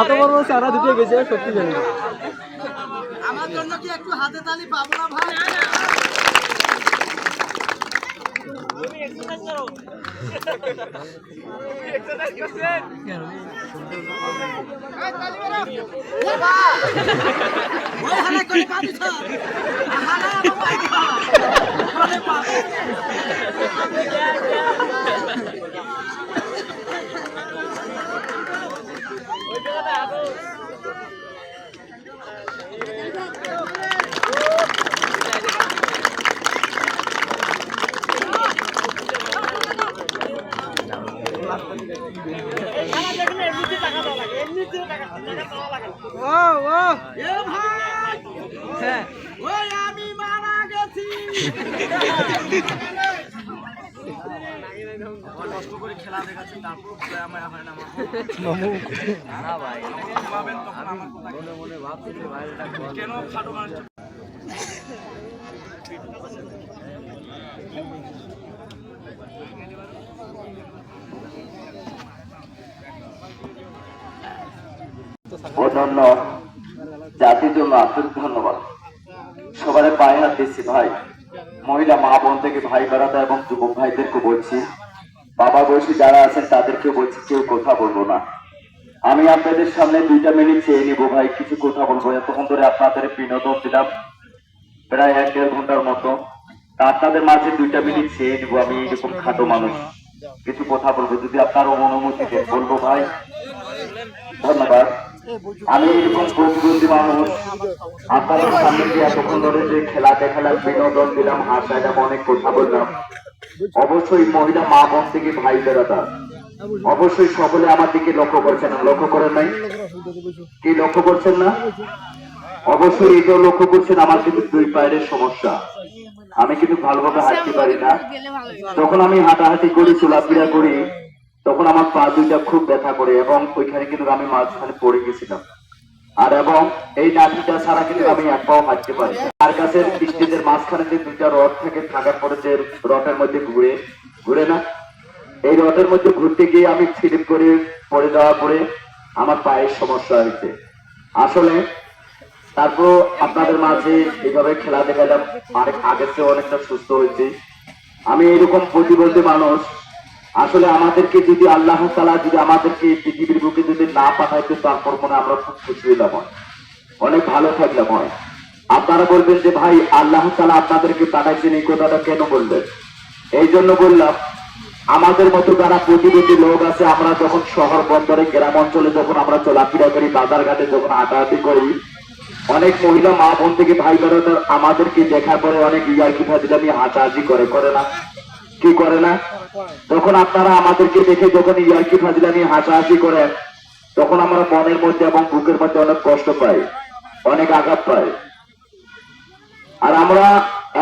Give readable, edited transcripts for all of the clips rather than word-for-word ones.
অত বড় চারা দুটো গেছে সত্যি জানি আমার জন্য কি একটু হাতে তালি পাবো না ভাই? আমি মারা গেছি কষ্ট করে খেলা দেখাচ্ছি তারপর আমায় হয় না মামু না ভাই ভাবেন তখন আমার কথা মনে মনে ভাবছি যে ভাই এটা কেন খাটো মানুষ অন্যান্য জাতির জন্য আন্তরিক ধন্যবাদ। সবার পায়ে হাত দিচ্ছি ভাই, মহিলা মা বোন থেকে ভাই বেড়াতে এবং যুবক ভাইদেরকে বলছি, বাবা বয়সী যারা আছেন তাদেরকে বলছি কেউ কথা বলবো না। আমি আপনাদের সামনে 2টা মিনিট চেয়ে নিব ভাই, কিছু কথা বলবো। এতক্ষণ ধরে আপনাদের বিনোদন দিলাম প্রায় 1-1.5 ঘন্টার মতো, আপনাদের মাঝে 2টা মিনিট চেয়ে নিব। আমি এরকম খাটো মানুষ, কিছু কথা বলবো, যদি আপনার অনুমতি দেন বলবো ভাই। ধন্যবাদ। আমি এরকম প্রতিবন্ধী মানুষ, আপনাদের সামনে যে এতক্ষণ ধরে যে খেলা দেখালাম, বিনোদন দিলাম, হাসাইলাম, অনেক কথা বললাম, অবশ্যই মহিলা মা বোন থেকে ভাই বেড়াতা অবশ্যই সকলে আমার দিকে লক্ষ্য করছেন না? লক্ষ্য করেন নাই? কি লক্ষ্য করছেন না? অবশ্যই এটাও লক্ষ্য করছেন আমার কিন্তু 2 পায়ের সমস্যা, আমি কিন্তু ভালোভাবে হাঁটতে পারি না। যখন আমি হাঁটাহাঁটি করি, চলাফেরা করি, তখন আমার পা 2টা খুব ব্যথা করে এবং ওইখানে কিন্তু আমি মাঝখানে পড়ে গেছিলাম। আর এবং এই লাঠিটা ছাড়া কিন্তু আমি এক পাও হাঁটতে পারি না। তার কাছে স্টেজের মাঝখানে যে 2টা রড থেকে থাকার পরে যে রডের মধ্যে ঘুরে না, এই রডের মধ্যে ঘুরতে গিয়ে আমি স্লিপ করে পড়ে যাওয়ার পরে আমার পায়ের সমস্যা হয়েছে। আসলে তারপর আপনাদের মাঝে এইভাবে খেলা দেখালাম, অনেক আগের চেয়ে অনেকটা সুস্থ হয়েছে। আমি এরকম প্রতিবন্ধী মানুষ, আসলে আমাদেরকে যদি আল্লাহ তাআলা যদি আমাদেরকে পৃথিবীর বুকে যদি না পাঠাইতো, তারপর মনে আমরা খুব খুশি হইলাম, অনেক ভালো থাকলাম হয়। আপনারা বলবেন যে ভাই আল্লাহ তাআলা আপনাদেরকে পাঠাইছেন, এই কথাটা কেন বললেন? এই জন্য বললাম, আমাদের মতো যারা প্রতিবন্ধী লোক আছে, আমরা যখন শহর বন্দরে গ্রাম অঞ্চলে যখন আমরা চলাফেরা করি, বাজার ঘাটে যখন হাঁটাহাঁটি করি, অনেক মহিলা মা বোন থেকে ভাই বেড়াদার আমাদেরকে দেখার পরে অনেক ইয়ার্কি ফাজিলামি হাসাহাসি করে না? কি করে না? যখন আপনারা আমাদেরকে দেখে যখন ইয়ার্কি ফাজিলামি হাসাহাসি করেন, তখন আমরা মনের মধ্যে এবং বুকের মধ্যে অনেক কষ্ট পাই, অনেক আঘাত পাই। আর আমরা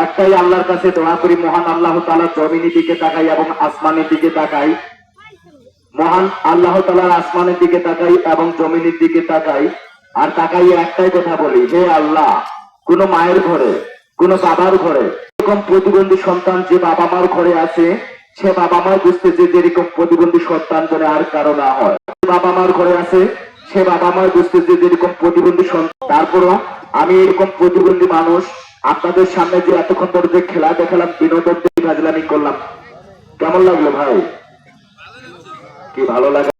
একটাই আল্লাহর কাছে দোয়া করি, মহান আল্লাহ তাআলা জমিনের দিকে তাকাই এবং আসমানের দিকে তাকাই, মহান আল্লাহ তাআলার আসমানের দিকে তাকাই এবং জমিনের দিকে তাকাই, আর তাকাই একটাই কথা বলি, হে আল্লাহ, কোন মায়ের ঘরে, কোন বাবার ঘরে এরকম প্রতিবন্ধী সন্তান যে বাবা মার ঘরে আছে, সে বাবা মার বুঝতে যে এরকম প্রতিবন্ধী সন্তান যেন আর কারো না হয়। বাবা মার ঘরে আছে, সে বাবা মার বুঝতে যে এরকম প্রতিবন্ধী সন্তান। তারপরও আমি এরকম প্রতিবন্ধী মানুষ, আপনাদের সামনে যে এতক্ষণ ধরে যে খেলা দেখালাম, বিনোদন ফাজলামি করলাম, কেমন লাগলো ভাই? কি ভালো লাগে?